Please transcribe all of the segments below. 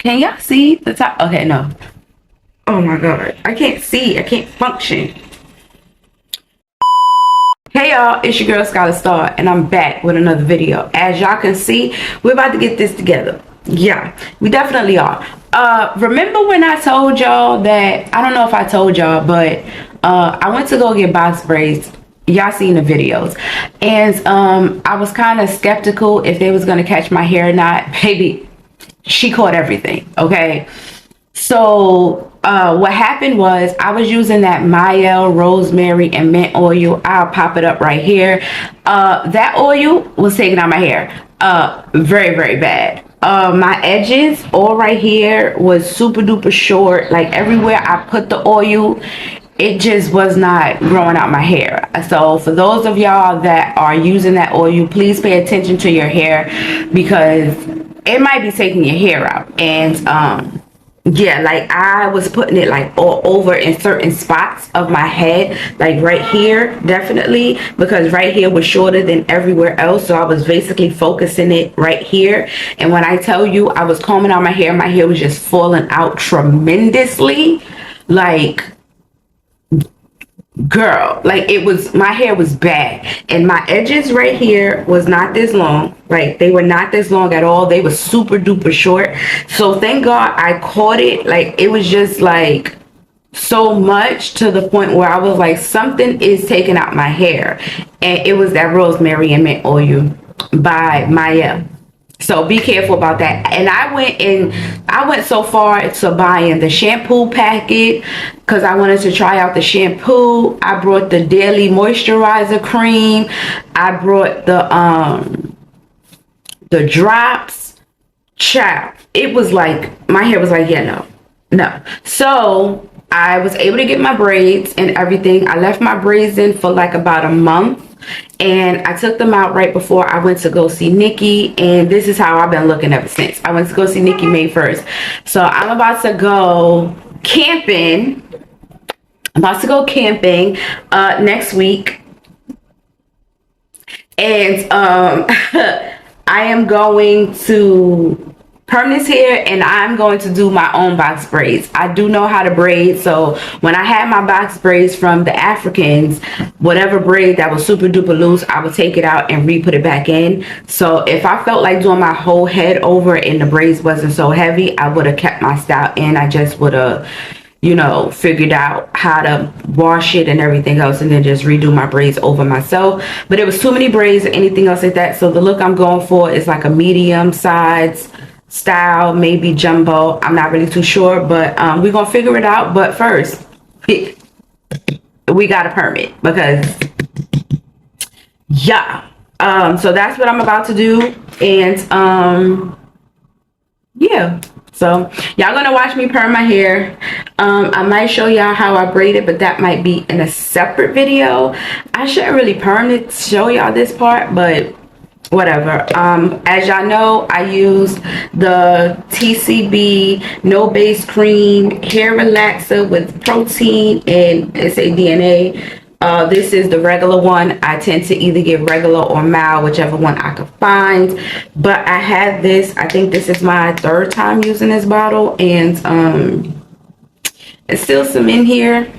Can y'all see the top? Okay, no. Oh my god, I can't see. I can't function. Hey y'all, it's your girl Skyla Star, and I'm back with another video. As y'all can see, we're about to get this together. Yeah, we definitely are. Remember when I told y'all that, I don't know if I told y'all, but I went to go get box braids. Y'all seen the videos, and I was kind of skeptical if they was gonna catch my hair or not. Baby, she caught everything. Okay, so what happened was I was using that Mielle rosemary and mint oil. I'll pop it up right here. That oil was taking out my hair very, very bad. My edges all right here was super duper short. Like everywhere I put the oil, it just was not growing out my hair. So for those of y'all that are using that oil, please pay attention to your hair, because it might be taking your hair out. And yeah, like I was putting it like all over in certain spots of my head, like right here, definitely, because right here was shorter than everywhere else. So I was basically focusing it right here. And when I tell you I was combing out my hair was just falling out tremendously. Like, girl, like it was, my hair was bad, and my edges right here was not this long. Like they were not this long at all. They were super duper short. So thank God I caught it. Like it was just like so much to the point where I was like, something is taking out my hair. And it was that rosemary and mint oil by Mielle. So be careful about that. And I went so far to buying the shampoo packet because I wanted to try out the shampoo. I brought the daily moisturizer cream. I brought the drops. Child, it was like my hair was like, yeah, no. So I was able to get my braids and everything. I left my braids in for like about a month. And I took them out right before I went to go see Nikki, and this is how I've been looking ever since. I went to go see Nikki May 1st. So I'm about to go camping. Next week. And I am going to perm this hair, and I'm going to do my own box braids. I do know how to braid, so when I had my box braids from the Africans, whatever braid that was super duper loose, I would take it out and re-put it back in. So if I felt like doing my whole head over and the braids wasn't so heavy, I would have kept my style in. I just would have, you know, figured out how to wash it and everything else, and then just redo my braids over myself. But it was too many braids or anything else like that. So the look I'm going for is like a medium size style, maybe jumbo. I'm not really too sure, but we're gonna figure it out. But first, we got a permit, because yeah. So that's what I'm about to do. And yeah, so y'all gonna watch me perm my hair. I might show y'all how I braid it, but that might be in a separate video. I shouldn't really perm it, show y'all this part, but whatever. As y'all know, I use the TCB no base cream hair relaxer with protein and it's a DNA. This is the regular one. I tend to either get regular or mild, whichever one I could find. But I had this, I think this is my third time using this bottle, and it's still some in here.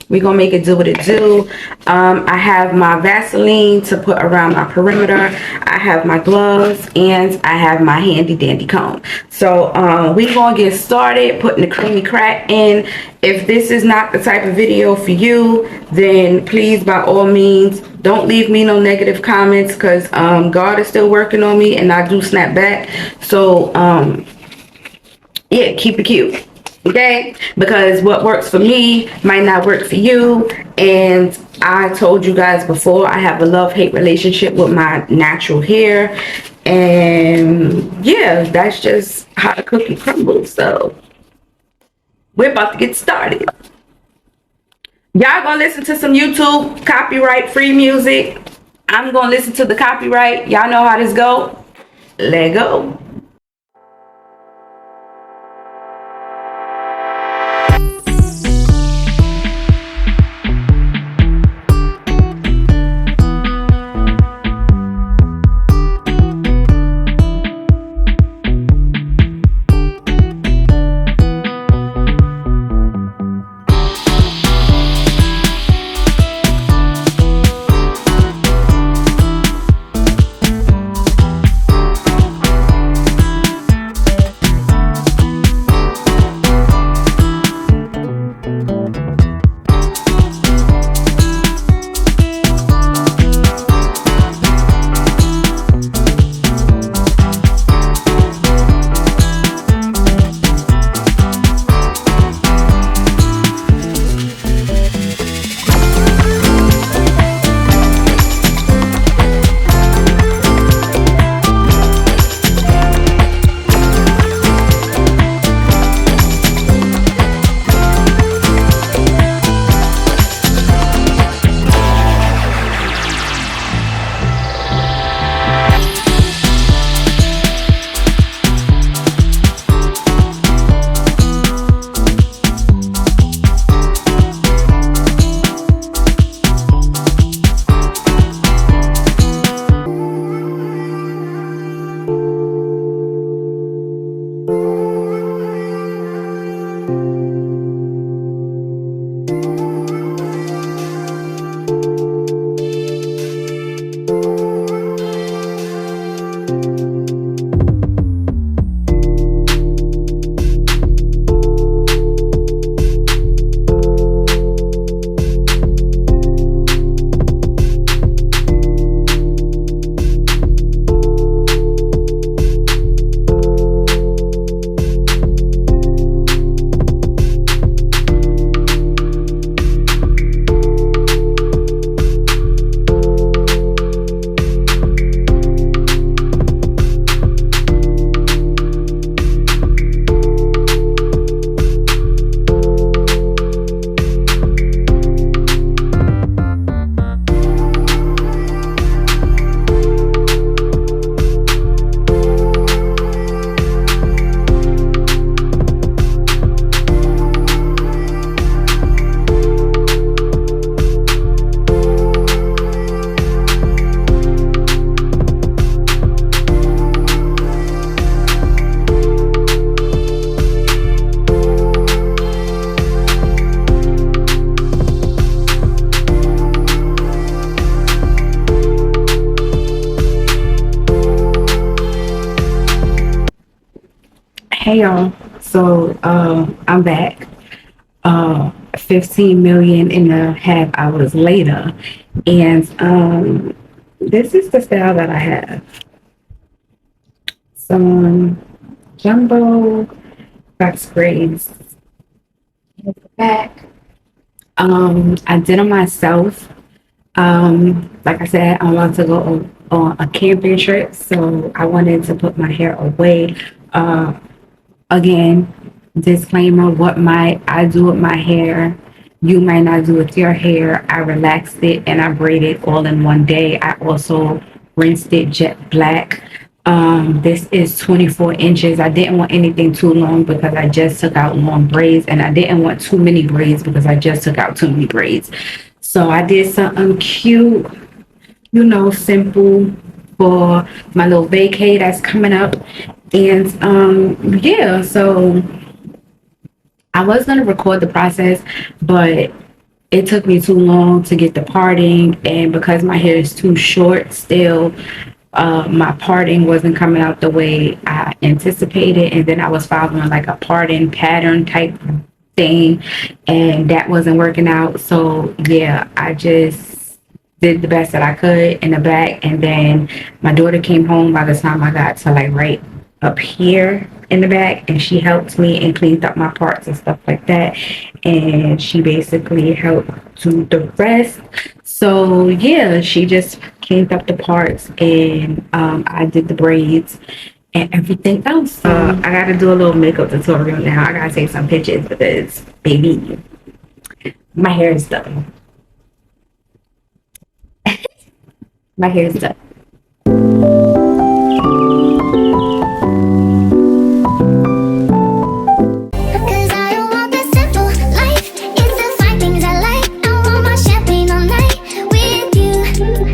We're gonna make it do what it do. I have my Vaseline to put around my perimeter. I have my gloves, and I have my handy dandy comb. So we're gonna get started putting the creamy crack in. If this is not the type of video for you, then please, by all means, don't leave me no negative comments, because God is still working on me, and I do snap back. So yeah, keep it cute. Okay, because what works for me might not work for you. And I told you guys before, I have a love-hate relationship with my natural hair, and yeah, that's just how the cookie crumbles. So we're about to get started. Y'all gonna listen to some YouTube copyright free music. I'm gonna listen to the copyright. Y'all know how this go. Let go. Hey y'all, so I'm back 15 million and a half hours later, and this is the style that I have. Some jumbo box braids in the back. I did them myself. Like I said, I'm about to go on a camping trip, so I wanted to put my hair away. Again, disclaimer, what I do with my hair, you might not do with your hair. I relaxed it and I braided all in one day. I also rinsed it jet black. This is 24 inches. I didn't want anything too long because I just took out long braids, and I didn't want too many braids because I just took out too many braids. So I did something cute, simple for my little vacay that's coming up. And yeah, so I was gonna record the process, but it took me too long to get the parting, and because my hair is too short still, my parting wasn't coming out the way I anticipated, and then I was following like a parting pattern type thing, and that wasn't working out. So yeah, I just did the best that I could in the back, and then my daughter came home by the time I got to like right up here in the back, and she helped me and cleaned up my parts and stuff like that, and she basically helped do the rest. So yeah, she just cleaned up the parts, and I did the braids and everything else. So I gotta do a little makeup tutorial now. I gotta take some pictures because baby, my hair is done. My hair is done.